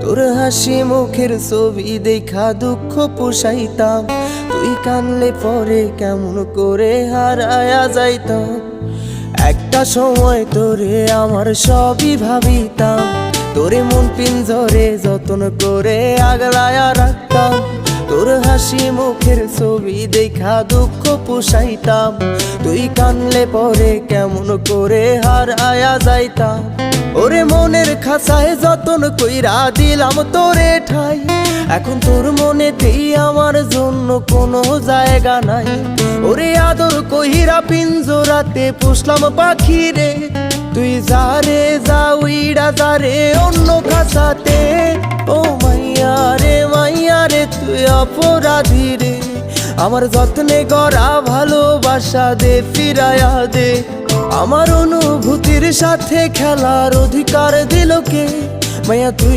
তোর হাসি মুখের ছবি দেখা দুঃখ পোষাইতাম, তুই কানলে পরে কেমন করে হারায়া যাইতাম। একটা সময় তোরে আমার সবই ভাবিতাম, তোরে মন পিঞ্জরে যতন করে আগলায়া রাখতাম। তোর হাসি মুখের ছবি দেখা দুঃখ পোষাইতাম, তুই কানলে পরে কেমন করে হারায়া যাইতাম। ওরে মনের খাঁচায় যতন কইরা দিলাম তোরে ঠাই, এখন তোর মনেতেই আমার জন্য কোনো জায়গা নাই। ওরে আদর কইরা পিঞ্জরাতে পুষলাম পাখি রে, তুই যারে যা উইড়া যারে অন্য খাঁচাতে। ও মাইয়া রে তুই অপরাধী রে, আমার যত্নে গড়া ভালোবাসা দে ফিরায়া দে। আমার অনুভূতির সাথে খেলার অধিকার দিল কে? মাইয়া তুই